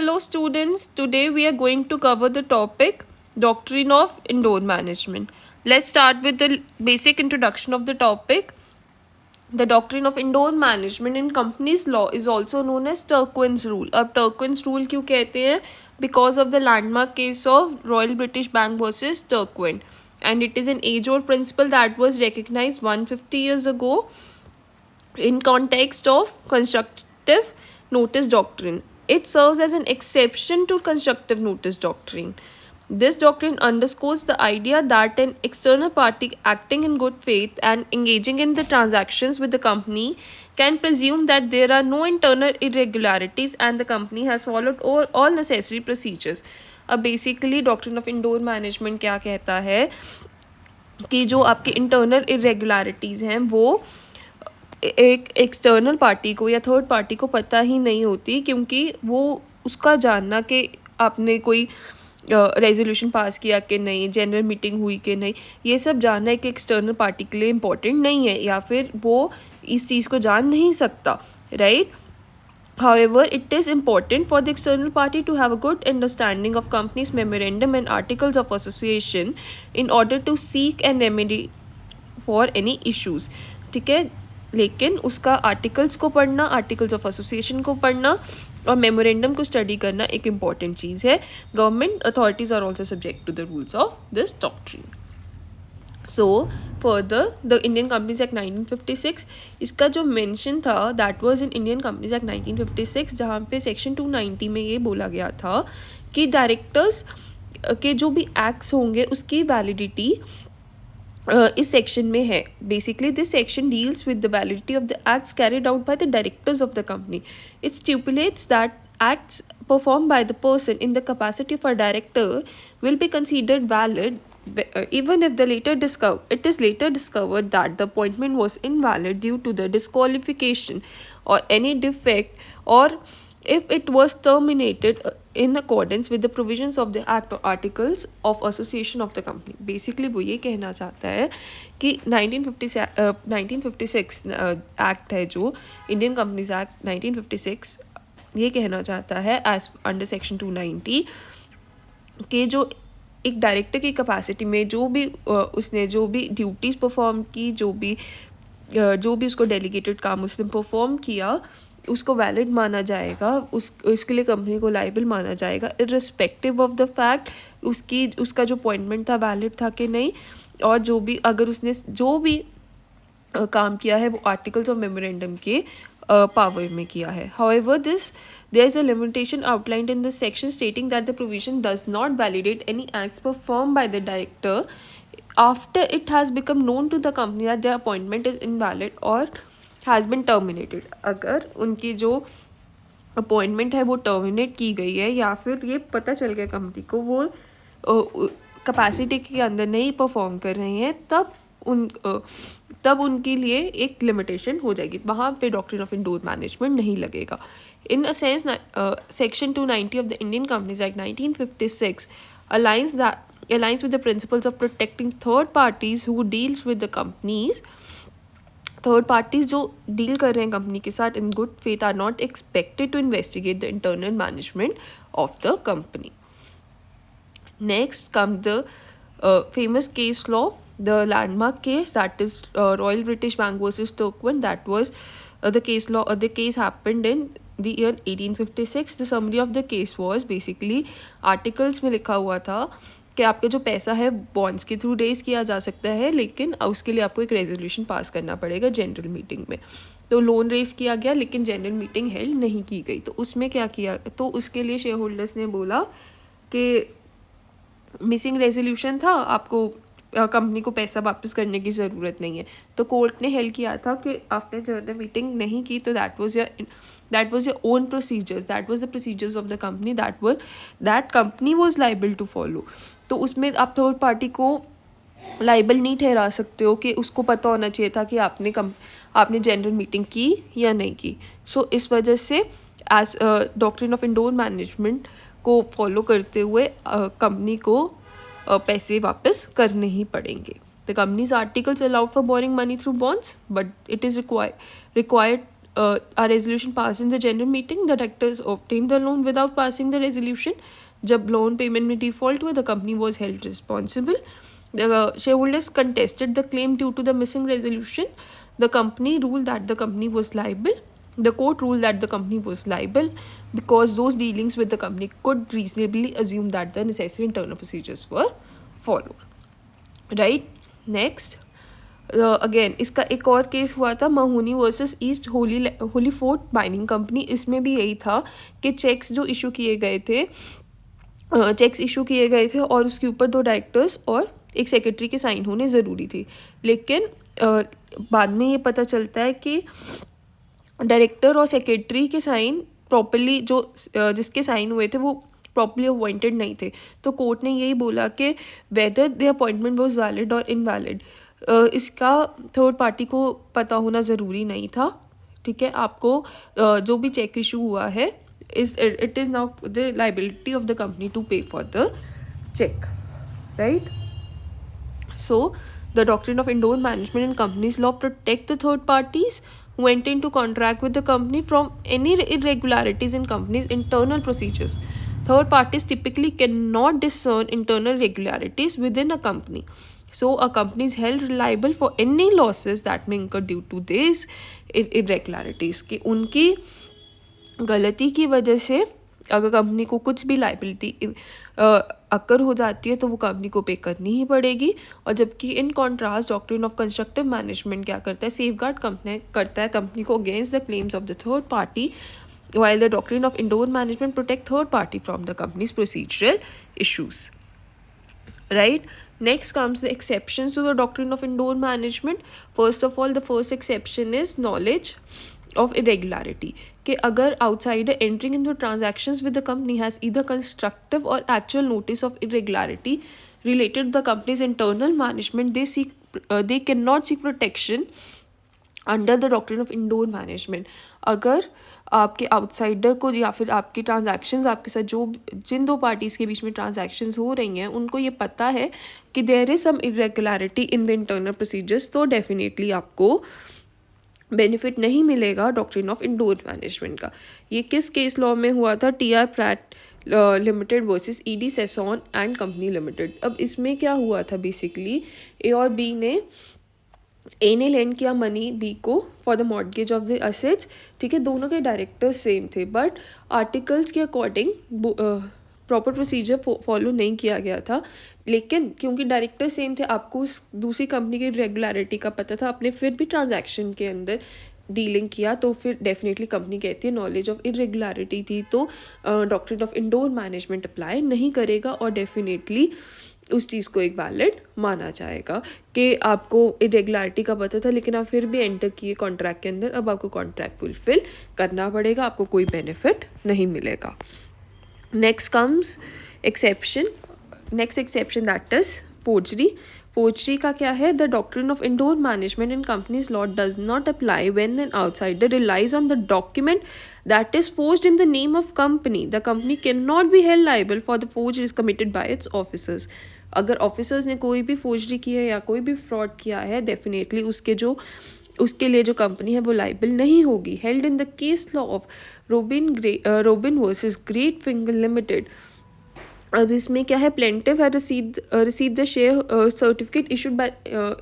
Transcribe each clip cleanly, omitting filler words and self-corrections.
Hello students, today we are going to cover the topic Doctrine of Indoor Management. Let's start with the basic introduction of the topic. The doctrine of indoor management in companies law is also known as Turquin's rule. अब Turquin's rule क्यों कहते हैं? Because of the landmark case of Royal British Bank versus Turquin, and it is an age-old principle that was recognized 150 years ago in context of constructive notice doctrine. It serves as an exception to constructive notice doctrine. This doctrine underscores the idea that an external party acting in good faith and engaging in the transactions with the company can presume that there are no internal irregularities and the company has followed all necessary procedures. अब basically doctrine of indoor management क्या कहता है कि जो आपके internal irregularities हैं वो एक एक्सटर्नल पार्टी को या थर्ड पार्टी को पता ही नहीं होती, क्योंकि वो उसका जानना कि आपने कोई रेजोल्यूशन पास किया कि नहीं, जनरल मीटिंग हुई कि नहीं, ये सब जानना एक एक्सटर्नल पार्टी के लिए इम्पोर्टेंट नहीं है, या फिर वो इस चीज़ को जान नहीं सकता, right. However, it is important for the external party to have a good understanding of company's memorandum and articles of association in order to seek and remedy for any issues. ठीक है, लेकिन उसका आर्टिकल्स को पढ़ना, articles of association को पढ़ना और memorandum को स्टडी करना एक इम्पॉर्टेंट चीज़ है. Government authorities are also subject to the rules of this doctrine. So further the Indian companies act 1956, इसका जो मेंशन था that was in Indian companies act 1956, जहाँ पे सेक्शन 290 में ये बोला गया था कि डायरेक्टर्स के जो भी एक्ट्स होंगे उसकी वैलिडिटी इस सेक्शन में है. Basically this section deals with the validity of the acts carried out by the directors of the company. It stipulates that acts performed by the person in the capacity of a director will be considered valid even if it is later discovered that the appointment was invalid due to the disqualification or any defect, or if it was terminated in accordance with the provisions of the act or articles of association of the company. Basically वो ये कहना चाहता है कि 1956 act है जो Indian companies act 1956, ये कहना चाहता है एज अंडर सेक्शन 290 कि जो एक डायरेक्टर की कैपेसिटी में जो भी उसने जो भी ड्यूटीज़ परफॉर्म की, जो भी उसको डेलीगेटेड काम उसने परफॉर्म किया, उसको वैलिड माना जाएगा, उसके लिए कंपनी को लाइबल माना जाएगा इर्रिस्पेक्टिव ऑफ द फैक्ट उसका जो अपॉइंटमेंट था वैलिड था कि नहीं, और जो भी अगर उसने जो भी काम किया है वो आर्टिकल्स ऑफ मेमोरेंडम के पावर में किया है. However, there is a limitation outlined in this section stating that the provision does not validate any acts performed by the director after it has become known to the company that their appointment is invalid or has been terminated. अगर उनकी जो appointment है वो terminate की गई है या फिर ये पता चल गया कंपनी को वो कैपेसिटी के अंदर नहीं परफॉर्म कर रहे हैं, तब उनके लिए एक लिमिटेशन हो जाएगी, वहाँ पे डॉक्ट्रिन ऑफ इंडोर मैनेजमेंट नहीं लगेगा. In a sense section 290 of the Indian companies act 1956 aligns with the principles of protecting third parties who deals with the companies. Third parties जो डील कर रहे हैं कंपनी के साथ in good faith are not expected to investigate the internal management of the company. Next come the famous case law, the landmark case, that is Royal British Bank versus Turquin. That was the case happened in the year 1856. The summary of the case was basically articles में लिखा हुआ था कि आपका जो पैसा है bonds के थ्रू रेज किया जा सकता है, लेकिन उसके लिए आपको एक रेजोल्यूशन पास करना पड़ेगा जनरल मीटिंग में. तो लोन रेज किया गया लेकिन जनरल मीटिंग हेल्ड नहीं की गई. तो उसमें क्या किया, तो उसके लिए शेयर होल्डर्स ने बोला कि मिसिंग रेजोल्यूशन था, आपको कंपनी को पैसा वापस करने की ज़रूरत नहीं है. तो कोर्ट ने हेल्ड किया था कि आपने जनरल मीटिंग नहीं की तो that was your own procedures, that was the procedures of the company that company was liable to follow. तो उसमें आप थर्ड पार्टी को लाइबल नहीं ठहरा सकते हो कि उसको पता होना चाहिए था कि आपने जनरल मीटिंग की या नहीं की. सो इस वजह से as doctrine of indoor management को फॉलो करते हुए कंपनी को पैसे वापस करने ही पड़ेंगे. The companies articles allowed for boring money through bonds, but it is required a resolution passed in the general meeting, the directors obtained the loan without passing the resolution. जब loan payment में default हुआ, the company was held responsible. The shareholders contested the claim due to the missing resolution. The company ruled that the company was liable. The court ruled that the company was liable because those dealings with the company could reasonably assume that the necessary internal procedures were followed. Right? Next. Again इसका एक और case हुआ था, Mahony versus East Holyford mining company. इसमें भी यही था कि चेक्स इशू किए गए थे और उसके ऊपर 2 डायरेक्टर्स और एक सेक्रेटरी के साइन होने ज़रूरी थे. लेकिन बाद में ये पता चलता है कि डायरेक्टर और सेक्रेटरी के साइन प्रॉपरली जिसके साइन हुए थे वो प्रॉपरली अपॉइंटेड नहीं थे. तो कोर्ट ने यही बोला कि whether the appointment was valid और इनवैलिड, इसका थर्ड पार्टी को पता होना ज़रूरी नहीं था. ठीक है, आपको जो भी चेक इशू हुआ है it is now the liability of the company to pay for the check, right? So the doctrine of Indore management and companies law protect the third parties who enter into contract with the company from any irregularities in company's internal procedures. Third parties typically cannot discern internal irregularities within a company. So a company is held liable for any losses that may incur due to these irregularities. कि उनकी गलती की वजह से अगर company को कुछ भी लाइबिलिटी अकर हो जाती है तो वो कंपनी को पे करनी ही पड़ेगी. और जबकि in contrast doctrine of constructive management क्या करता है, सेफगार्ड करता है कंपनी को against the claims of the third party, while the doctrine of Indore management protect third party from the company's procedural issues. Right? Next comes the exceptions to the doctrine of Indore management. First of all, the first exception is knowledge of irregularity. कि अगर outsider entering into transactions with the company has either constructive or actual notice of irregularity related to the company's internal management, they cannot seek protection under the doctrine of indoor management. अगर आपके outsider को या फिर आपकी transactions आपके साथ जिन 2 parties के बीच में ट्रांजैक्शंस हो रही हैं उनको ये पता है कि there is some irregularity in the internal procedures, तो डेफिनेटली आपको बेनिफिट नहीं मिलेगा डॉक्ट्रिन ऑफ इंडोर मैनेजमेंट का. ये किस केस लॉ में हुआ था, TR Pratt limited versus ED Sassoon and company limited. अब इसमें क्या हुआ था, बेसिकली ए ने लेंड किया मनी बी को for the mortgage of the assets. ठीक है, दोनों के डायरेक्टर्स सेम थे बट आर्टिकल्स के अकॉर्डिंग प्रॉपर प्रोसीजर फॉलो नहीं किया गया था. लेकिन क्योंकि डायरेक्टर सेम थे, आपको उस दूसरी कंपनी की रेगुलरिटी का पता था, आपने फिर भी ट्रांजैक्शन के अंदर डीलिंग किया, तो फिर डेफिनेटली कंपनी कहती है नॉलेज ऑफ इरेगुलरिटी थी, तो doctrine of indoor management apply नहीं करेगा और डेफिनेटली उस चीज़ को एक वैलिड माना जाएगा कि आपको इरेगुलरिटी का पता था लेकिन आप फिर भी एंटर किए कॉन्ट्रैक्ट के अंदर, अब आपको कॉन्ट्रैक्ट फुलफिल करना पड़ेगा, आपको कोई बेनिफिट नहीं मिलेगा. Next comes exception that is forgery का क्या है, the doctrine of indoor management in companies law does not apply when an outsider relies on the document that is forged in the name of company. The company cannot be held liable for the forgeries committed by its officers. अगर officers ने कोई भी forgery की है या कोई भी fraud किया है, डेफिनेटली उसके लिए जो कंपनी है वो लाइबल नहीं होगी. Held in the case law of robin versus great finger limited. अब इसमें क्या है, प्लेंटिव है receive the share certificate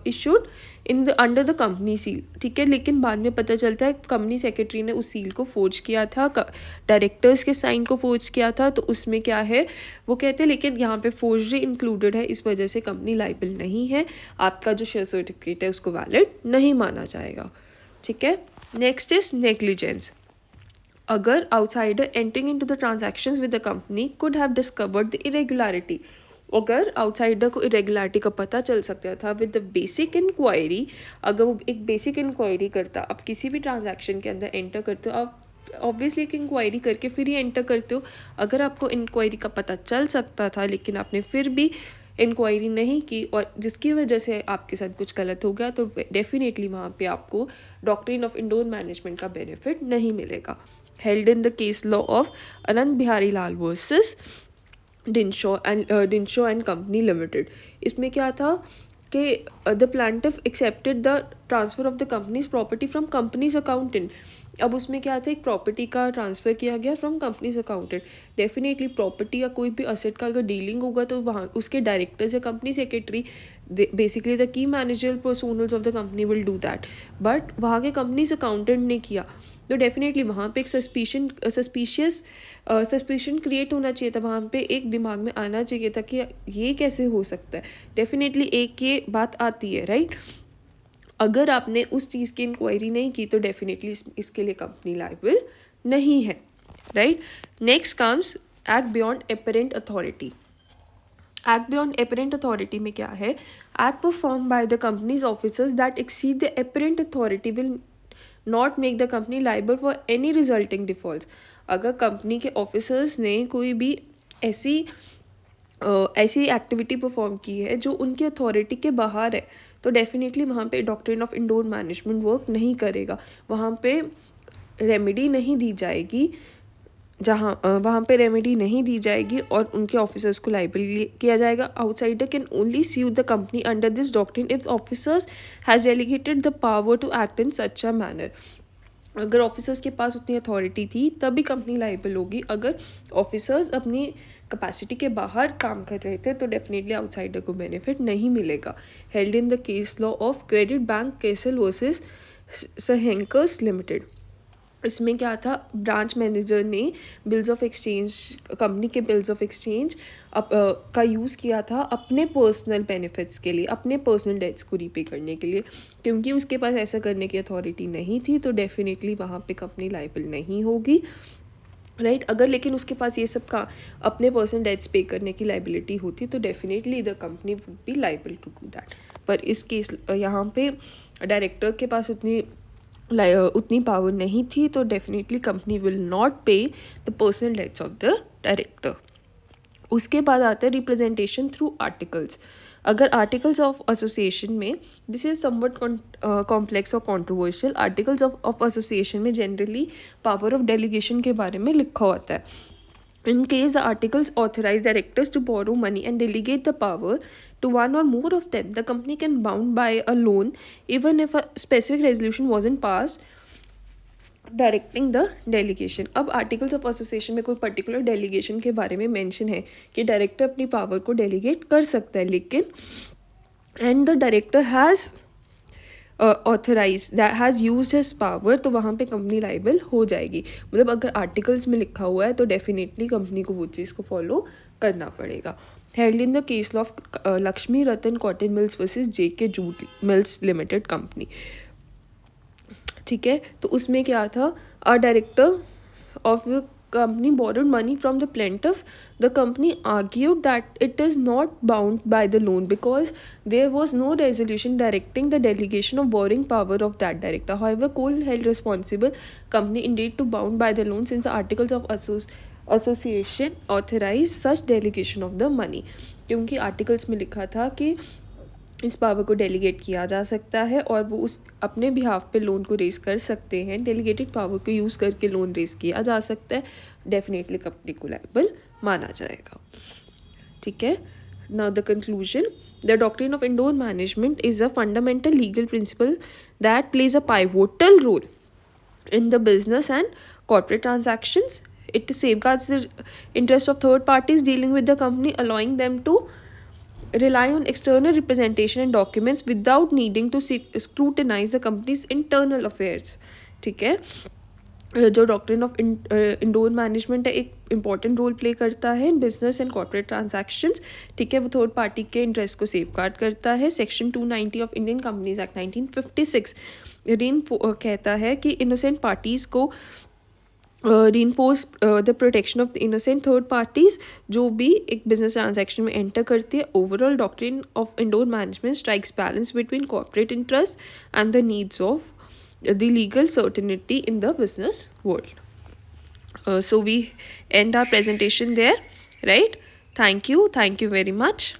issued in the under the company seal. ठीक है, लेकिन बाद में पता चलता है कंपनी सेक्रेटरी ने उस सील को फोर्ज किया था, डायरेक्टर्स के साइन को फोर्ज किया था. तो उसमें क्या है, वो कहते हैं लेकिन यहाँ पे फोर्जरी इंक्लूडेड है, इस वजह से कंपनी लाइबल नहीं है, आपका जो शेयर सर्टिफिकेट है उसको वैलिड नहीं माना जाएगा. ठीक है, नेक्स्ट इज नेग्लिजेंस. अगर outsider entering into the transactions with the company could have discovered the irregularity. अगर आउटसाइडर को इरेगुलरिटी का पता चल सकता था विद द बेसिक इंक्वायरी, अगर वो एक बेसिक इंक्वायरी करता, आप किसी भी ट्रांजैक्शन के अंदर एंटर करते हो, आप ऑब्वियसली एक इंक्वायरी करके फिर ही एंटर करते हो. अगर आपको इंक्वायरी का पता चल सकता था लेकिन आपने फिर भी इंक्वायरी नहीं की और जिसकी वजह से आपके साथ कुछ गलत हो गया, तो डेफिनेटली वहाँ पे आपको डॉक्ट्रिन ऑफ इंडोर मैनेजमेंट का बेनिफिट नहीं मिलेगा. Held in the case law of Anant Bihari Lal versus Dinshaw and company limited. इसमें क्या था कि the plaintiff accepted the transfer of the company's property from company's accountant. अब उसमें क्या था, एक प्रॉपर्टी का ट्रांसफ़र किया गया from company's accountant. Definitely property या कोई भी असेट का अगर डीलिंग होगा तो वहाँ उसके डायरेक्टर्स या company secretary, basically the key managerial personnels of the company will do that. But वहाँ के कंपनीज अकाउंटेंट ने किया तो डेफिनेटली वहाँ पे एक सस्पिशन क्रिएट होना चाहिए था, वहाँ पे एक दिमाग में आना चाहिए था कि ये कैसे हो सकता है। डेफिनेटली एक ये बात आती है, राइट। अगर आपने उस चीज़ की इंक्वायरी नहीं की तो डेफिनेटली इसके लिए कंपनी लायबल नहीं है, right. Next comes act beyond apparent authority. Act beyond apparent authority में क्या है, act perform by the companies officers that exceed the apparent authority will not make the company liable for any resulting default. अगर company के officers ने कोई भी ऐसी activity perform की है जो उनकी अथॉरिटी के बाहर है तो डेफिनेटली वहाँ पे doctrine of indoor management work नहीं करेगा। वहाँ पे रेमेडी नहीं दी जाएगी, वहाँ पे रेमेडी नहीं दी जाएगी और उनके ऑफिसर्स को लाइबल किया जाएगा। Outsider can only sue the company under this doctrine if officers has delegated the power to act in such a manner. अगर ऑफिसर्स के पास उतनी अथॉरिटी थी तभी कंपनी लाइबल होगी। अगर ऑफिसर्स अपनी कैपेसिटी के बाहर काम कर रहे थे तो डेफिनेटली आउटसाइडर को बेनिफिट नहीं मिलेगा। Held in the case law of credit bank Cassel versus Schenkers limited. इसमें क्या था, ब्रांच मैनेजर ने बिल्स ऑफ एक्सचेंज, कंपनी के बिल्स ऑफ एक्सचेंज का यूज़ किया था अपने पर्सनल बेनिफिट्स के लिए, अपने पर्सनल डेट्स को रीपे करने के लिए। क्योंकि उसके पास ऐसा करने की अथॉरिटी नहीं थी तो डेफिनेटली वहाँ पे कंपनी लाइबल नहीं होगी, राइट। अगर लेकिन उसके पास ये सब का अपने पर्सनल डेट्स पे करने की लाइबिलिटी होती तो definitely the company would be liable to do that. पर इस केस यहाँ पे डायरेक्टर के पास उतनी पावर नहीं थी तो definitely company will not pay the personal debts of the director. उसके बाद आता है रिप्रेजेंटेशन थ्रू आर्टिकल्स। अगर आर्टिकल्स ऑफ एसोसिएशन में, दिस इज समवट कॉम्प्लेक्स और कॉन्ट्रोवर्शियल, आर्टिकल्स ऑफ एसोसिएशन में जनरली पावर ऑफ डेलीगेशन के बारे में लिखा होता है। In case the articles authorize directors to borrow money and delegate the power to one or more of them, the company can bound by a loan even if a specific resolution wasn't passed directing the delegation. अब articles of association में कोई particular delegation के बारे में mention है कि director अपनी power को डेलीगेट कर सकता है, लेकिन and the director has authorise that has use his power, तो वहाँ पे कंपनी लाइबल हो जाएगी। मतलब अगर आर्टिकल्स में लिखा हुआ है तो डेफिनेटली कंपनी को वो चीज़ को फॉलो करना पड़ेगा। Held in the case of Lakshmi Ratan cotton mills versus JK jute mills limited company, ठीक है। तो उसमें क्या था, a director of the company borrowed money from the plaintiff. The company argued that it is not bound by the loan because there was no resolution directing the delegation of borrowing power of that director. However, Cole held responsible company indeed to bound by the loan since the articles of association authorize such delegation of the money. क्योंकि articles में लिखा था कि इस power को delegate किया जा सकता है और वो उस अपने बिहाफ पे लोन को रेज़ कर सकते हैं। डेलीगेटेड पावर को यूज़ करके लोन रेज़ किया जा सकता है, डेफिनेटली कंपनी को लायबल माना जाएगा, ठीक है। Now the conclusion, the doctrine of indoor management is a fundamental legal principle that plays a pivotal role in the business and corporate transactions. It safeguards the interest of third parties dealing with the company, allowing them to rely on external representation and documents without needing to scrutinize the company's internal affairs, ठीक है। जो doctrine of indoor management है एक important role play करता है in business and corporate transactions, ठीक है। वो थर्ड पार्टी के इंटरेस्ट को सेफगार्ड करता है। Section 290 of Indian companies act 1956 कहता है कि इनोसेंट पार्टीज़ को reinforce the protection of the innocent third parties जो भी एक business transaction में enter करती है। Overall doctrine of indoor management strikes balance between corporate interest and the needs of the legal certainty in the business world. So we end our presentation there, right? Thank you very much.